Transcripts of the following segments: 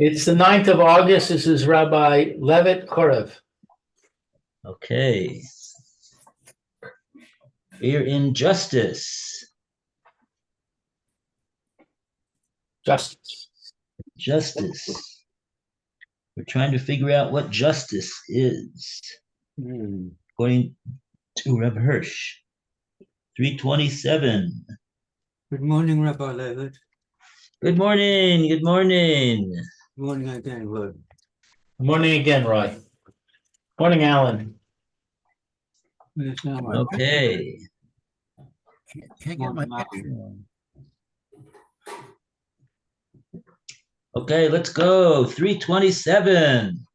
It's the 9th of August. This is Rabbi Levitt, Horeb. Okay. We're in justice. Justice. We're trying to figure out what justice is. According to Reb Hirsch. 327. Good morning, Rabbi Levitt. Good morning. Good morning. Good morning again, Lord. Good morning again, Roy. Morning, Alan. Okay. Can't get my picture. Okay, let's go. 327.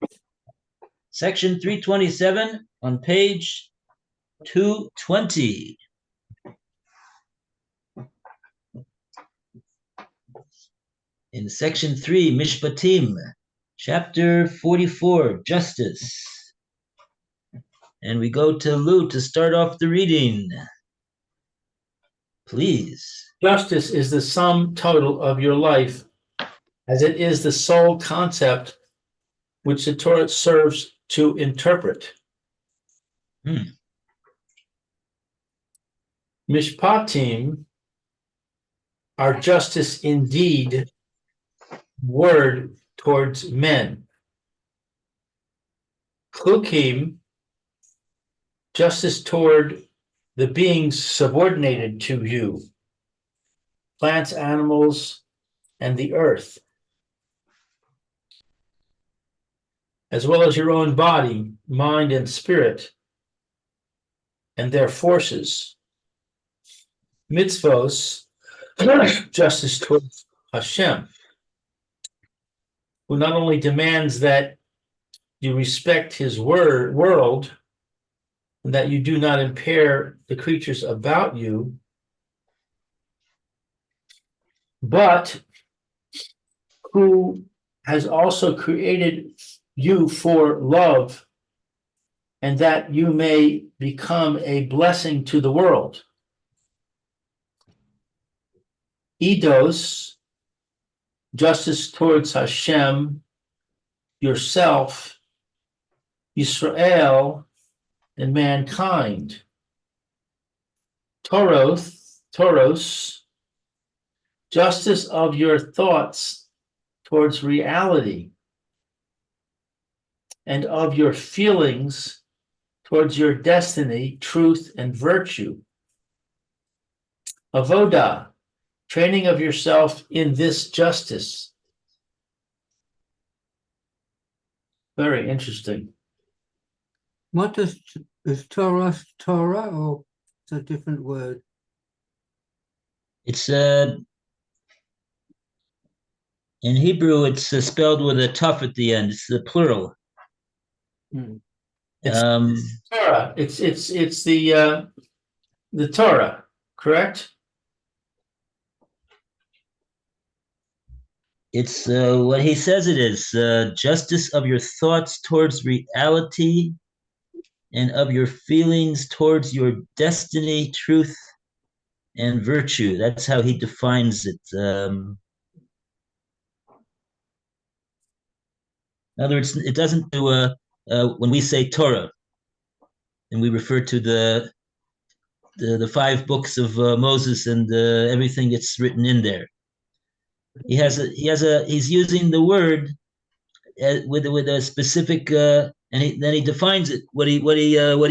Section 327 on page 220. In section 3, Mishpatim, chapter 44, justice. And we go to Lou to start off the reading. Please. Justice is the sum total of your life, as it is the sole concept which the Torah serves to interpret. Mishpatim are justice indeed, word towards men. Chukim, justice toward the beings subordinated to you, plants, animals, and the earth, as well as your own body, mind, and spirit, and their forces. Mitzvos, justice towards Hashem, who not only demands that you respect his world, and that you do not impair the creatures about you, but who has also created you for love, and that you may become a blessing to the world. Eidos, justice towards Hashem, yourself, Yisrael, and mankind. Toros, justice of your thoughts towards reality, and of your feelings towards your destiny, truth, and virtue. Avodah, training of yourself in this justice. Very interesting. What is Torah, or it's a different word? It's in Hebrew, it's spelled with a tuf at the end. It's the plural. It's Torah. It's the Torah, correct? It's what he says it is, justice of your thoughts towards reality and of your feelings towards your destiny, truth, and virtue. That's how he defines it. In other words, it doesn't do when we say Torah, and we refer to the 5 books of Moses and everything that's written in there. He's using the word with a specific and then he defines it what he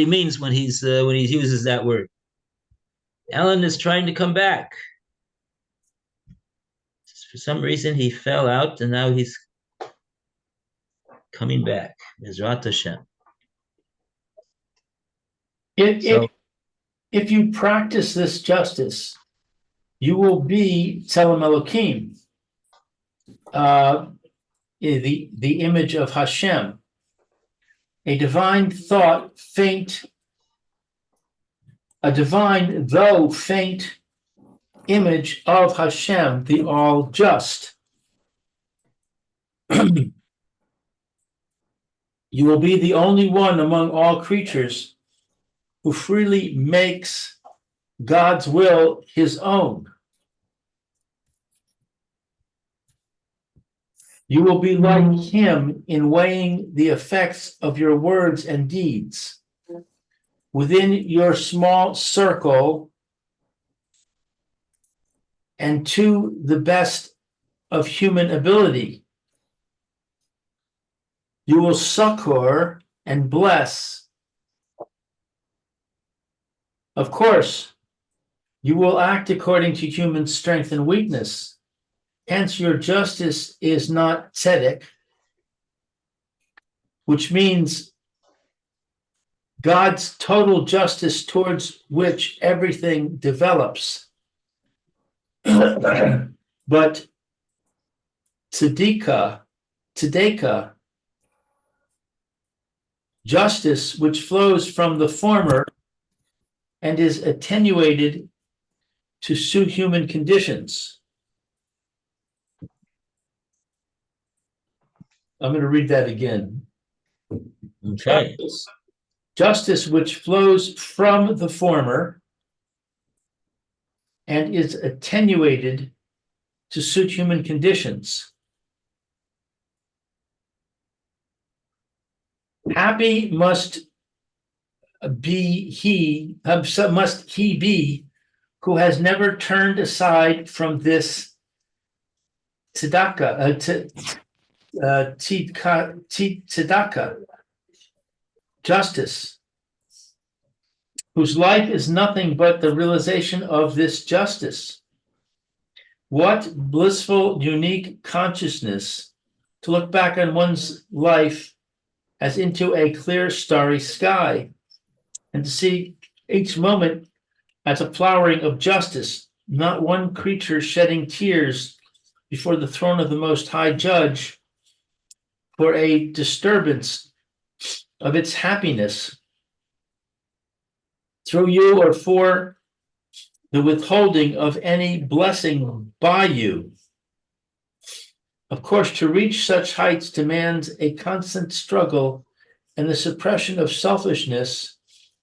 means when he uses that word. Alan is trying to come back. For some reason he fell out and now he's coming back. Ezrat Hashem. If you practice this justice, you will be Tzelem Elokim, the image of Hashem, a divine thought, a divine though faint image of Hashem, the all just. You will be the only one among all creatures who freely makes God's will his own. You will be like him in weighing the effects of your words and deeds. Within your small circle and to the best of human ability, you will succor and bless. Of course, you will act according to human strength and weakness. Hence, your justice is not tzedek, which means God's total justice towards which everything develops. But tzedekah, justice which flows from the former and is attenuated to suit human conditions. I'm going to read that again. Okay. Justice which flows from the former and is attenuated to suit human conditions. Happy must he be who has never turned aside from this tzedakah, justice, whose life is nothing but the realization of this justice. What blissful, unique consciousness to look back on one's life as into a clear, starry sky, and to see each moment as a flowering of justice, not one creature shedding tears before the throne of the Most High Judge for a disturbance of its happiness through you or for the withholding of any blessing by you. Of course, to reach such heights demands a constant struggle and the suppression of selfishness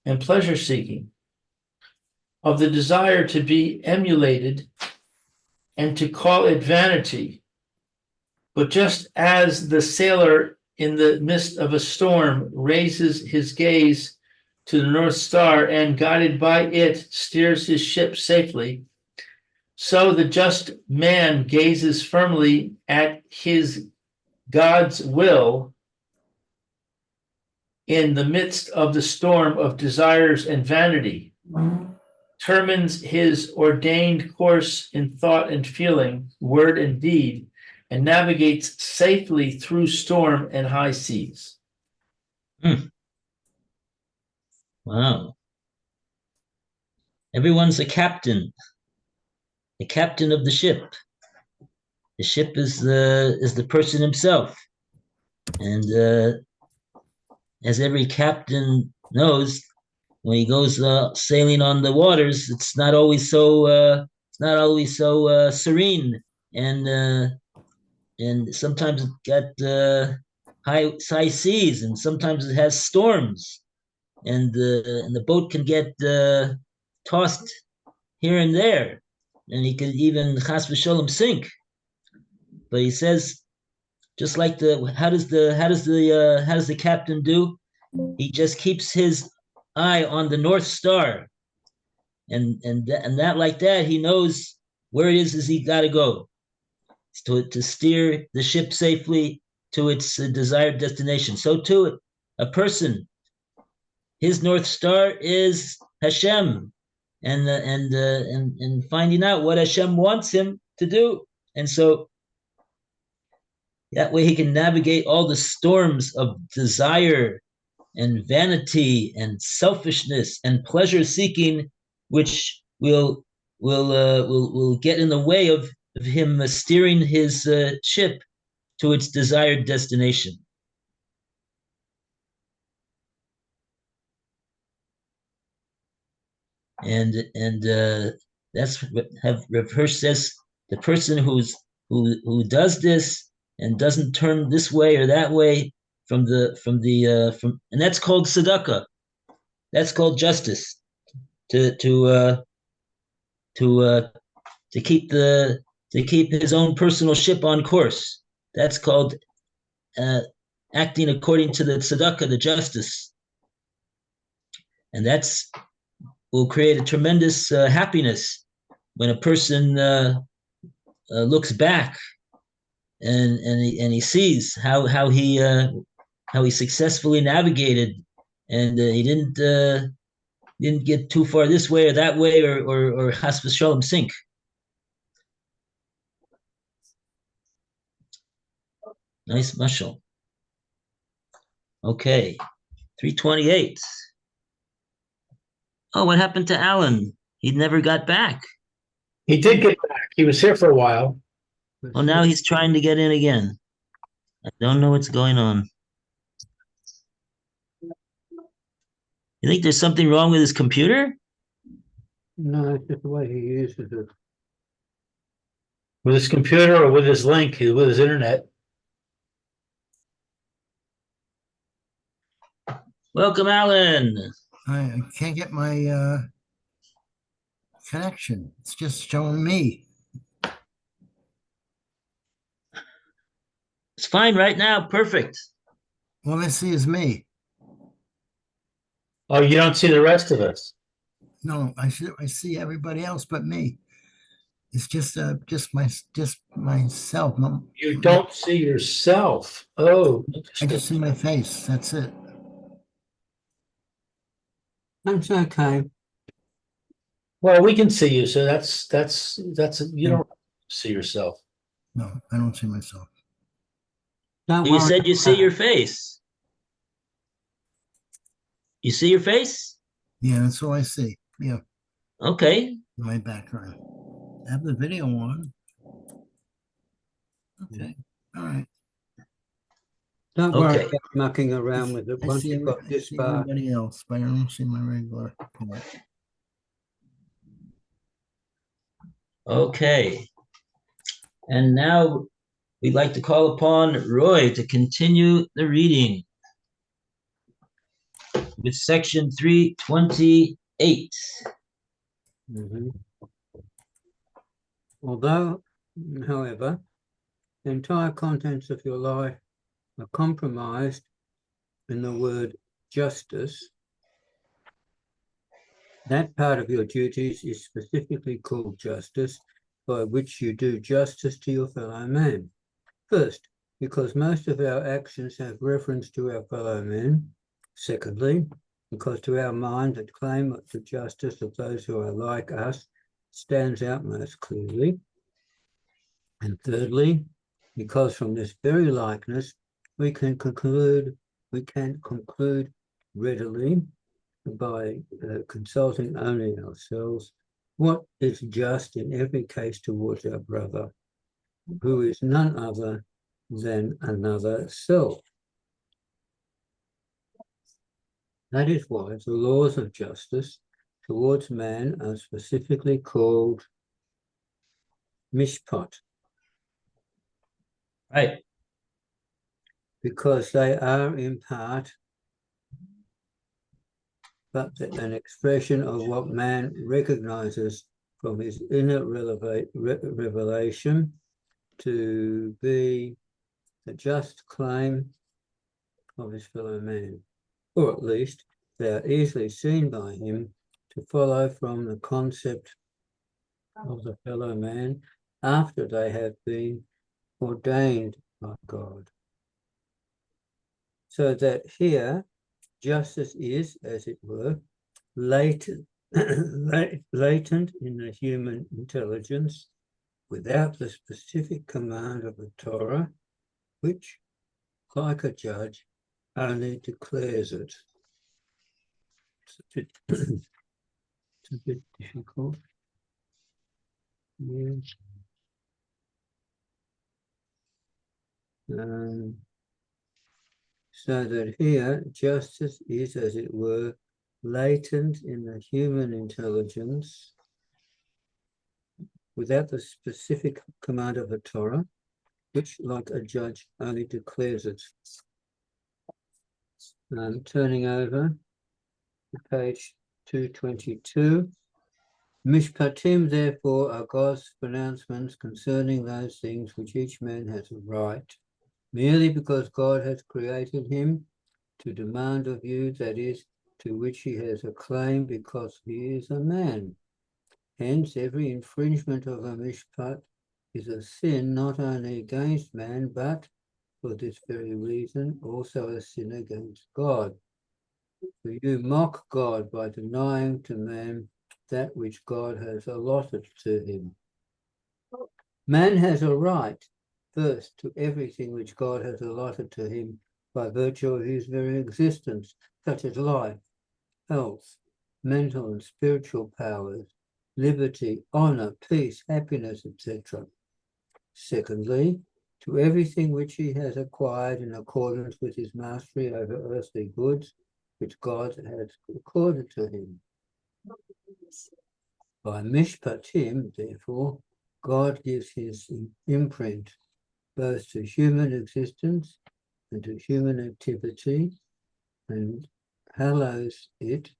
and pleasure seeking, of the desire to be emulated and to call it vanity. But just as the sailor in the midst of a storm raises his gaze to the North Star and, guided by it, steers his ship safely, so the just man gazes firmly at his God's will in the midst of the storm of desires and vanity, determines his ordained course in thought and feeling, word and deed, and navigates safely through storm and high seas. Wow. Everyone's a captain of the ship. The ship is the person himself. And as every captain knows, when he goes sailing on the waters, it's not always so serene, and sometimes it got high seas, and sometimes it has storms, and the boat can get tossed here and there, and he could even chas v'sholem sink. But he says, just like how does the captain do? He just keeps his eye on the North Star, and that like that he knows where it is he got to go to steer the ship safely to its desired destination. So too, a person, his North Star is Hashem, and finding out what Hashem wants him to do, and so that way he can navigate all the storms of desire and vanity and selfishness and pleasure seeking, which will get in the way of him steering his ship to its desired destination. And that's what Rav Hirsch says. The person who does this and doesn't turn this way or that way from and that's called tzedakah. That's called justice. To keep his own personal ship on course. That's called acting according to the tzedakah, the justice. And that's will create a tremendous happiness when a person looks back and he sees how he successfully navigated, and he didn't get too far this way or that way, or has v'shalom sink. Nice mashal. Okay, 328. Oh, what happened to Alan? He never got back. He did get back. He was here for a while. Well, now he's trying to get in again. I don't know what's going on. You think there's something wrong with his computer? No, it's just the way he uses it. With his computer or with his link, with his internet. Welcome, Alan. I can't get my connection. It's just showing me. It's fine right now. Perfect. All I see is me. Oh, you don't see the rest of us. No, I see everybody else but me. It's just myself. You don't see yourself. Oh, I interesting. just see my face. That's it. That's okay. Well, we can see you, so that's you don't see yourself. No, I don't see myself. Don't You worry said you see about your it. face. You see your face? Yeah, that's all I see. Yeah, Okay. my background. I have the video on. Okay. All right. Don't worry Okay. about mucking around with it. I Once see, you've got I this see far, everybody else, but I don't see my regular. Okay. And now we'd like to call upon Roy to continue the reading with section 328. Mhm. Although, however, the entire contents of your life are compromised in the word justice, that part of your duties is specifically called justice, by which you do justice to your fellow man. First, because most of our actions have reference to our fellow men. Secondly, because to our mind the claim to justice of those who are like us stands out most clearly. And thirdly, because from this very likeness we can conclude readily by consulting only ourselves what is just in every case towards our brother, who is none other than another self. That is why the laws of justice towards man are specifically called mishpat, Right. because they are in part but an expression of what man recognizes from his inner revelation to be the just claim of his fellow man, or at least they are easily seen by him to follow from the concept of the fellow man after they have been ordained by God. So that here justice is, as it were, latent in the human intelligence without the specific command of the Torah, which, like a judge, only declares it. It's a bit difficult. Yeah. So that here justice is, as it were, latent in the human intelligence without the specific command of the Torah, which, like a judge, only declares it. Turning over to page 222. Mishpatim, therefore, are God's pronouncements concerning those things which each man has a right, merely because God has created him to demand of you, that is, to which he has a claim because he is a man. Hence, every infringement of a mishpat is a sin not only against man, but, for this very reason, also a sin against God. For you mock God by denying to man that which God has allotted to him. Man has a right, first, to everything which God has allotted to him by virtue of his very existence, such as life, health, mental and spiritual powers, liberty, honor, peace, happiness, etc. Secondly, to everything which he has acquired in accordance with his mastery over earthly goods, which God has accorded to him. By mishpatim, therefore, God gives his imprint both to human existence and to human activity, and hallows it,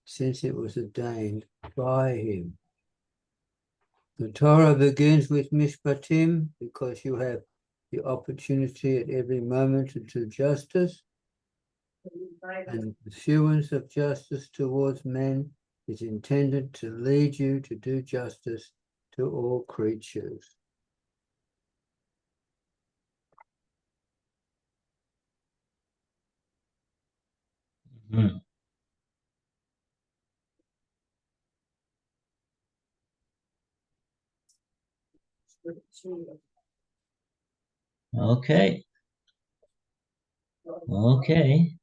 since it was ordained by him. The Torah begins with mishpatim because you have the opportunity at every moment to do justice, and pursuance of justice towards men is intended to lead you to do justice to all creatures. Mhm. Okay. Okay.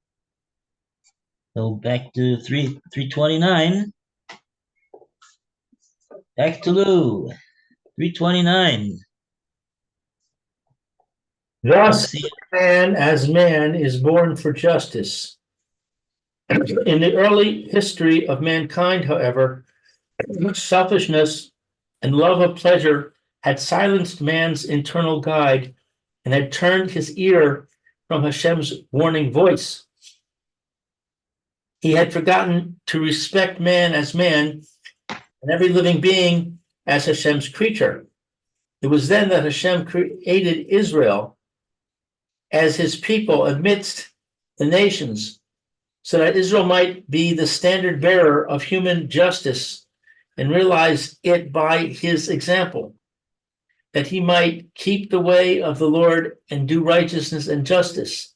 So back to 329. Back to Lou. 329. Let's Thus, see. man as man is born for justice. In the early history of mankind, however, selfishness and love of pleasure had silenced man's internal guide and had turned his ear from Hashem's warning voice. He had forgotten to respect man as man and every living being as Hashem's creature. It was then that Hashem created Israel as his people amidst the nations, so that Israel might be the standard bearer of human justice and realize it by his example, that he might keep the way of the Lord and do righteousness and justice.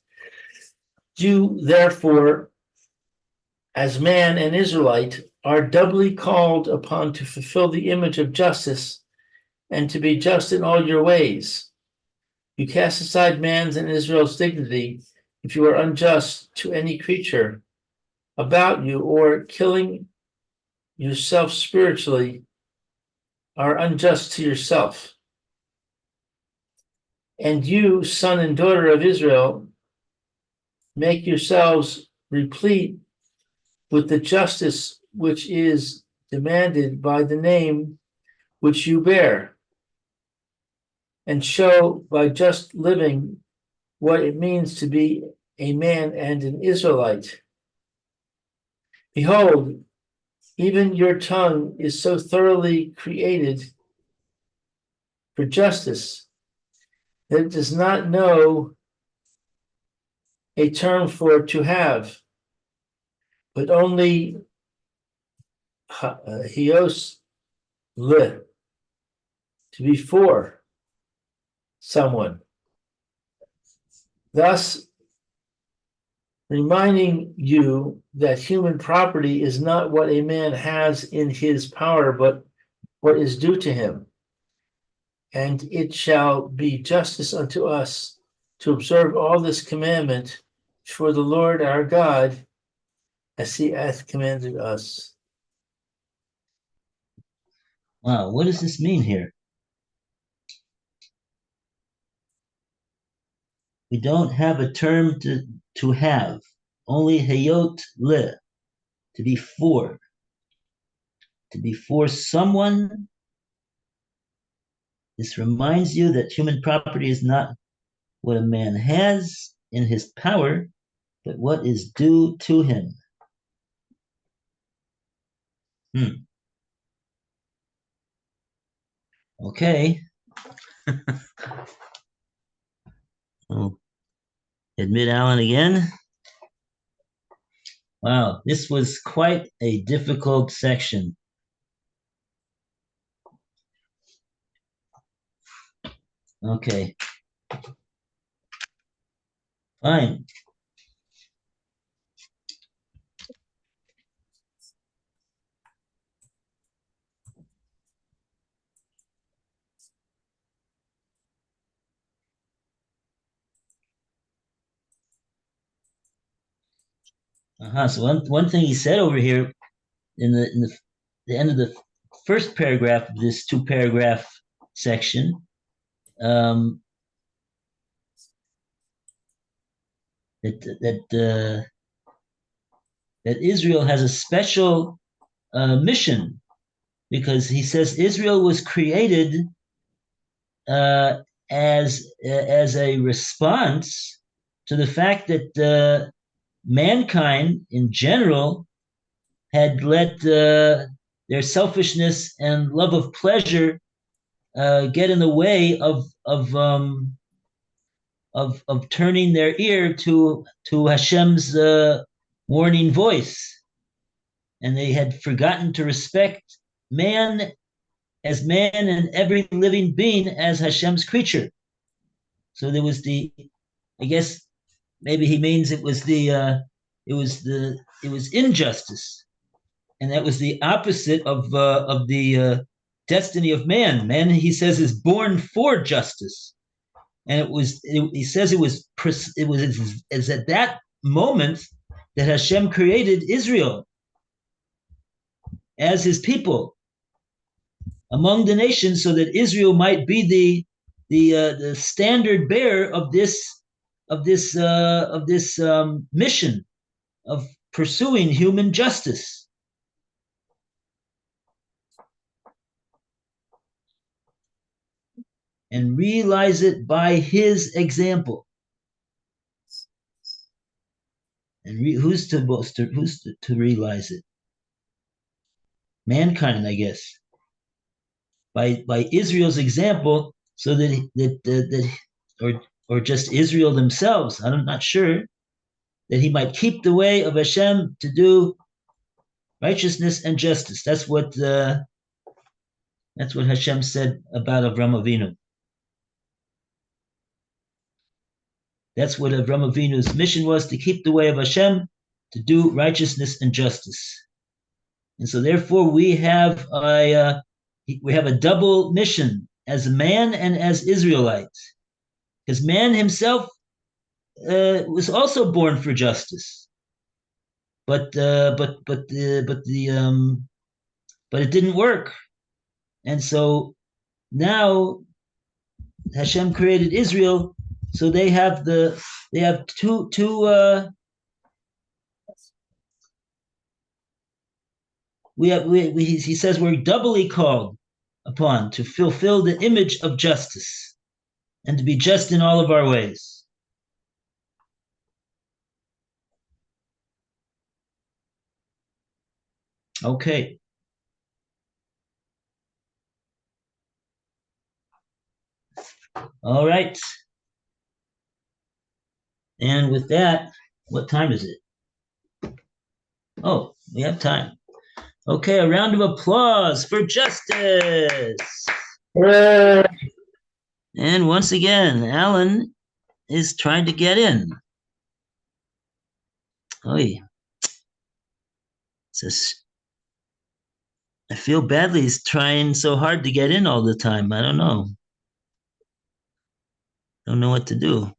You, therefore, as man and Israelite, are doubly called upon to fulfill the image of justice and to be just in all your ways. You cast aside man's and Israel's dignity if you are unjust to any creature about you, or killing yourself spiritually, are unjust to yourself. And you, son and daughter of Israel, make yourselves replete with the justice which is demanded by the name which you bear, and show by just living what it means to be a man and an Israelite. Behold, even your tongue is so thoroughly created for justice that it does not know a term for to have, but only hios le, to be for someone. Thus, reminding you that human property is not what a man has in his power, but what is due to him. And it shall be justice unto us to observe all this commandment for the Lord our God, as he hath commanded us. Wow, what does this mean here? We don't have a term to have, only hayot le, to be for. To be for someone. This reminds you that human property is not what a man has in his power, but what is due to him. Okay. I'll admit Alan again. Wow, this was quite a difficult section. Okay. Fine. So one thing he said over here in the end of the first paragraph of this 2-paragraph section, that Israel has a special mission, because he says Israel was created as a response to the fact that mankind in general had let their selfishness and love of pleasure get in the way of turning their ear to Hashem's warning voice, and they had forgotten to respect man as man and every living being as Hashem's creature. So there was I guess maybe he means it was injustice, and that was the opposite of the destiny of man. Man, he says, is born for justice, and he says it was at that moment that Hashem created Israel as his people among the nations, so that Israel might be the standard bearer of this mission of pursuing human justice. And realize it by his example. And who's to realize it? Mankind, I guess. By Israel's example, so that or just Israel themselves, I'm not sure, that he might keep the way of Hashem to do righteousness and justice. That's what Hashem said about Avraham Avinu. That's what Avraham Avinu's mission was, to keep the way of Hashem, to do righteousness and justice. And so therefore we have a double mission, as man and as Israelite. Because man himself was also born for justice. But it didn't work. And so now Hashem created Israel, so they have two he says we're doubly called upon to fulfill the image of justice and to be just in all of our ways. Okay. All right. And with that, what time is it? Oh, we have time. Okay, a round of applause for justice. Hooray! And once again, Alan is trying to get in. Oy. I feel badly he's trying so hard to get in all the time. I don't know. Don't know what to do.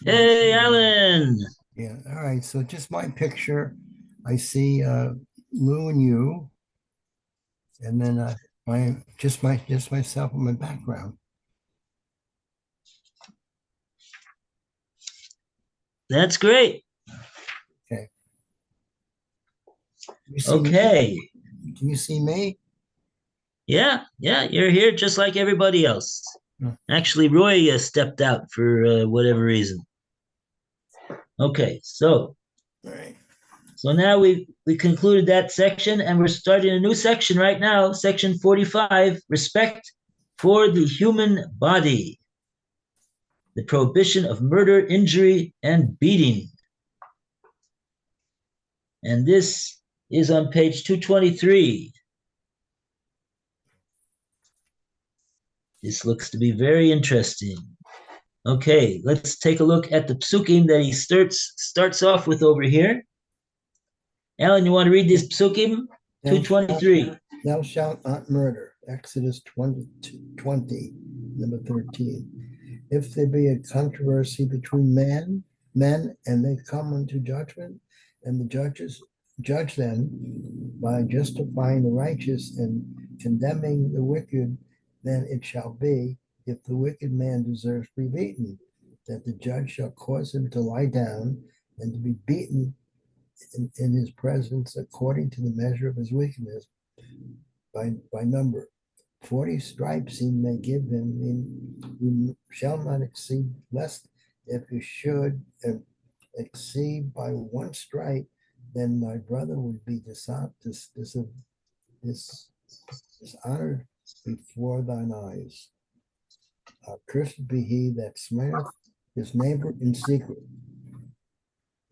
Hey, Alan. Yeah, all right. So just my picture. I see Lou and you, and then just myself and my background. That's great. Okay. You see Okay. me? Can you see me? Yeah, you're here just like everybody else. Hmm. Actually, Roy stepped out for whatever reason. Okay, so All right. So now we concluded that section, and we're starting a new section right now, section 45, respect for the human body. The prohibition of murder, injury, and beating. And this is on page 223. This looks to be very interesting. Okay, let's take a look at the psukim that he starts off with over here. Alan, you want to read this psukim? 223. Thou shalt not murder. Exodus 20, number 13. If there be a controversy between men, and they come unto judgment, and the judges judge them by justifying the righteous and condemning the wicked, then it shall be, if the wicked man deserves to be beaten, that the judge shall cause him to lie down and to be beaten in his presence according to the measure of his wickedness by number. 40 stripes he may give him, you shall not exceed, lest if you should exceed by one stripe, then my brother would be dishonored before thine eyes. Cursed be he that smiteth his neighbor in secret.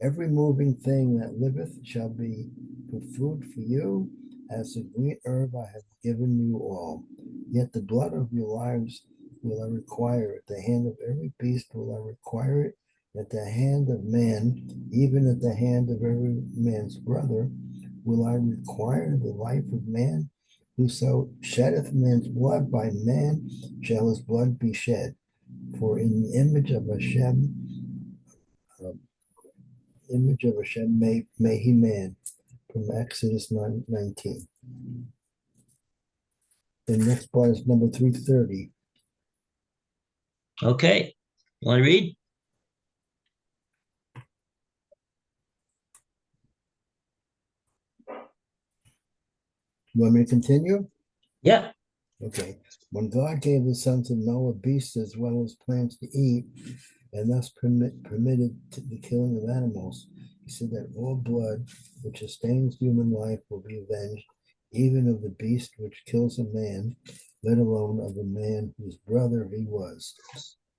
Every moving thing that liveth shall be for food for you, as a green herb I have given you all. Yet the blood of your lives will I require, at the hand of every beast will I require it, at the hand of man, even at the hand of every man's brother, will I require the life of man. Whoso sheddeth man's blood, by man shall his blood be shed. For in the image of Hashem may he man. From Exodus 9:19. The next part is number 330. Okay, you want to read? You want me to continue? Yeah. Okay. When God gave the sons of Noah beasts as well as plants to eat, and thus permitted the killing of animals, he said that all blood which sustains human life will be avenged, even of the beast which kills a man, let alone of a man whose brother he was.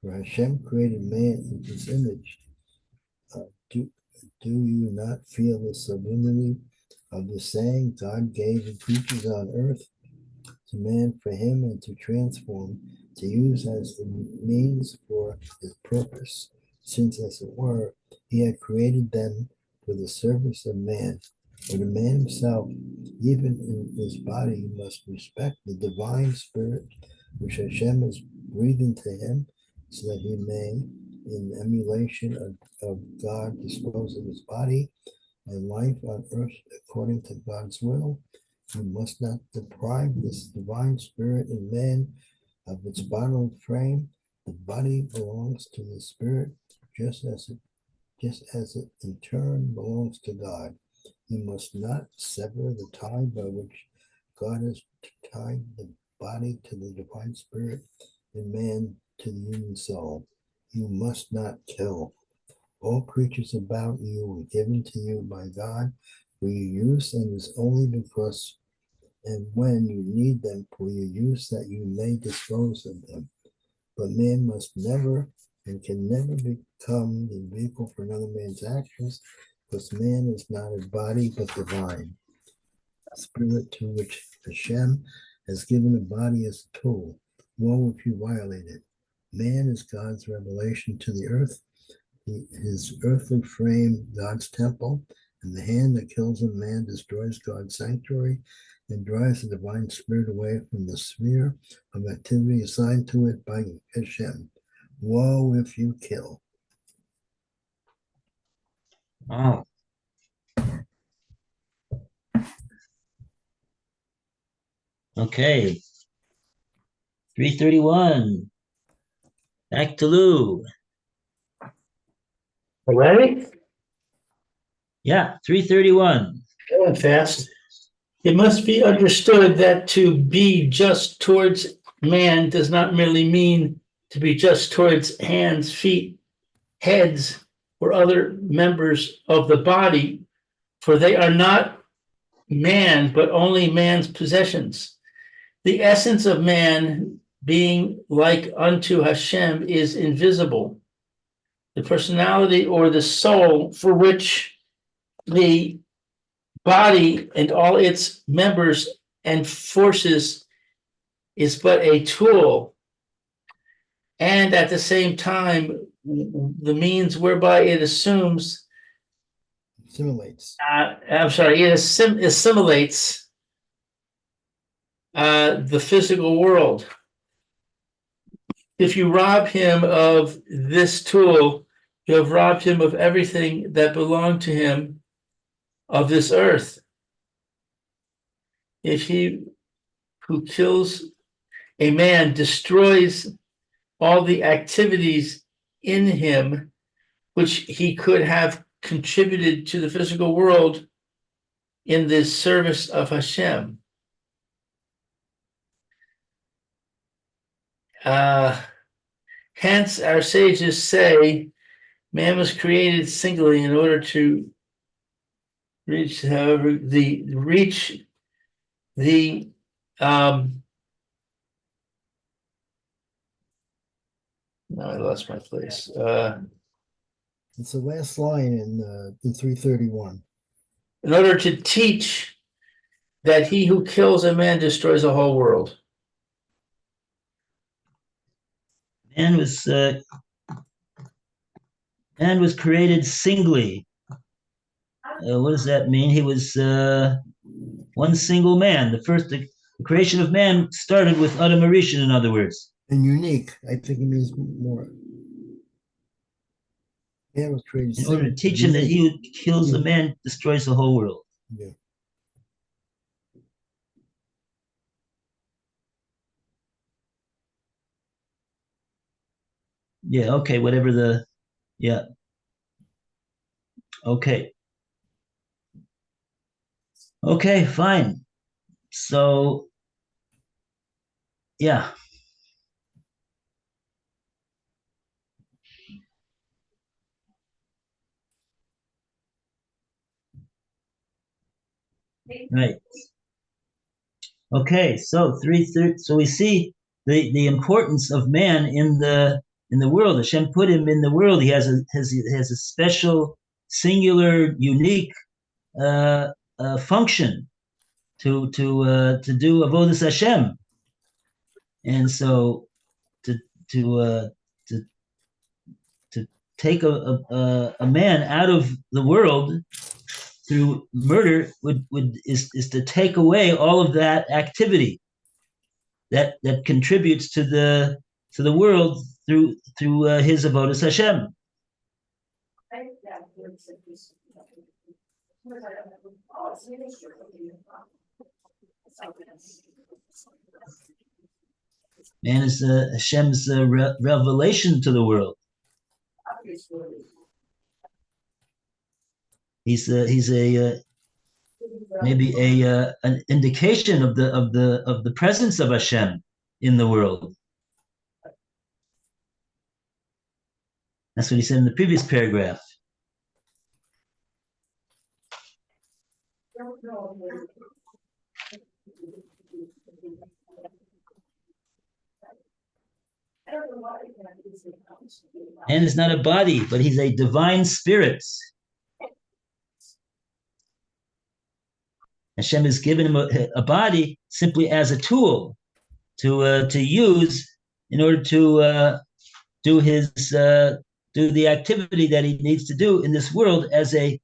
For Hashem created man in his image. Do you not feel the sublimity of the saying, God gave the creatures on earth to man for him and to transform, to use as the means for his purpose, since, as it were, he had created them for the service of man. For the man himself, even in his body, must respect the divine spirit which Hashem is breathing to him, so that he may, in emulation of God, dispose of his body and life on earth according to God's will. You must not deprive this divine spirit in man of its bodily frame. The body belongs to the spirit, just as it in turn belongs to God. You must not sever the tie by which God has tied the body to the divine spirit and man to the human soul. You must not kill. All creatures about you were given to you by God for your use, and is only because and when you need them for your use that you may dispose of them. But man must never and can never become the vehicle for another man's actions, because man is not a body but divine, a spirit to which Hashem has given a body as a tool. Woe if you violate it. Man is God's revelation to the earth, his earthly frame, God's temple, and the hand that kills a man destroys God's sanctuary and drives the divine spirit away from the sphere of activity assigned to it by Hashem. Woe if you kill. Wow. Okay. 331. Back to Lou. Ready? Yeah, 331. Going fast. It must be understood that to be just towards man does not merely mean to be just towards hands, feet, heads, or other members of the body, for they are not man, but only man's possessions. The essence of man, being like unto Hashem, is invisible. The personality or the soul for which the body and all its members and forces is but a tool, and at the same time, the means whereby it assumes, Assimilates. it assimilates the physical world. If you rob him of this tool, you have robbed him of everything that belonged to him of this earth. If he who kills a man destroys all the activities in him which he could have contributed to the physical world in the service of Hashem. Hence, our sages say man was created singly in order to reach, however, no, I lost my place. It's the last line in 331. In order to teach that he who kills a man destroys the whole world. Man was created singly. What does that mean? He was one single man. The creation of man started with Adam Arishan, in other words. And unique, I think it means more. Man was created In order to singly, teach him that he who kills Yeah. a man destroys the whole world. Yeah. Yeah, okay, yeah. Okay. Okay, fine. So, yeah. Right. Okay, so so we see the importance of man in the world. Hashem put him in the world. He has a special, singular, unique function to do avodas Hashem, and so to take a man out of the world through murder is to take away all of that activity that contributes to the world through his avodas Hashem. Man is Hashem's revelation to the world. He's maybe an indication of the presence of Hashem in the world. That's what he said in the previous paragraph. Man is not a body, but he's a divine spirit. Hashem has given him a body simply as a tool to use in order to do the activity that he needs to do in this world as a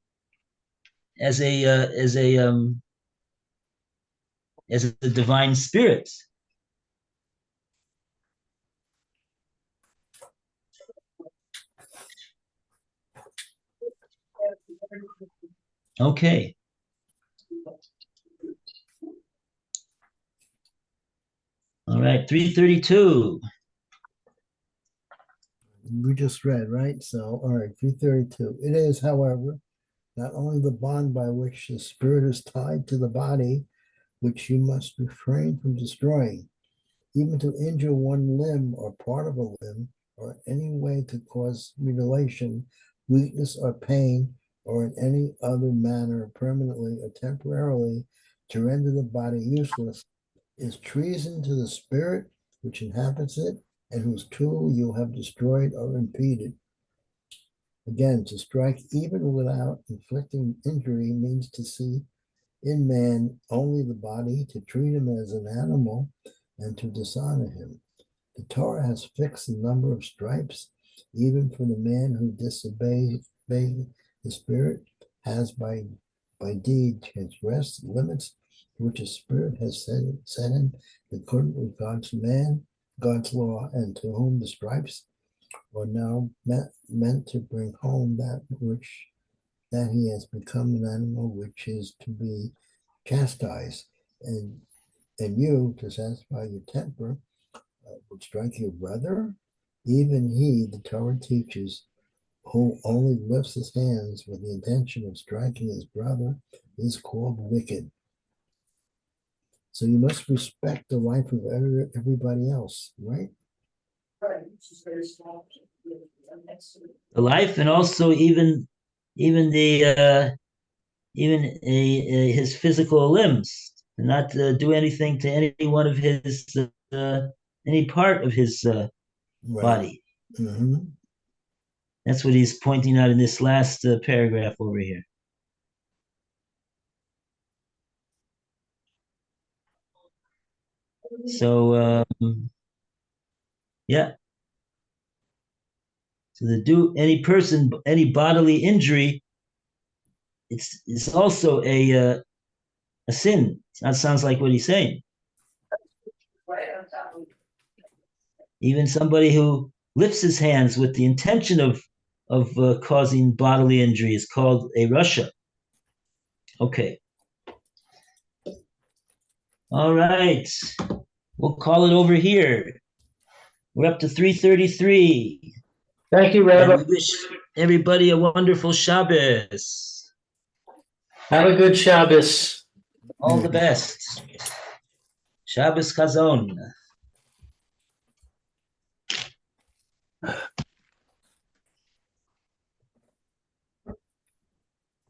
divine spirit. Okay. All right, 332. We just read, right? So, all right, 332. It is, however, not only the bond by which the spirit is tied to the body, which you must refrain from destroying, even to injure one limb or part of a limb, or any way to cause mutilation, weakness, or pain, or in any other manner permanently or temporarily to render the body useless is treason to the spirit which inhabits it and whose tool you have destroyed or impeded. Again, to strike even without inflicting injury means to see in man only the body, to treat him as an animal, and to dishonor him. The Torah has fixed the number of stripes, even for the man who disobeys the spirit, has by deed transgressed limits which the spirit has set him according with God's law, and to whom the stripes are now meant to bring home that he has become an animal which is to be chastised, and you, to satisfy your temper, would strike your brother. Even he, the Torah teaches, who only lifts his hands with the intention of striking his brother, is called wicked. So you must respect the life of everybody else, right? The life, and also even his physical limbs, not do anything to any one of his any part of his Right. body. Mm-hmm. That's what he's pointing out in this last paragraph over here. So yeah. So any bodily injury, it's also a sin. That sounds like what he's saying. Even somebody who lifts his hands with the intention of causing bodily injury is called a rasha. Okay. All right. We'll call it over here. We're up to 333. Thank you, And Rabbi. we wish everybody a wonderful Shabbos. Have a good Shabbos. All the best. Shabbos Chazon.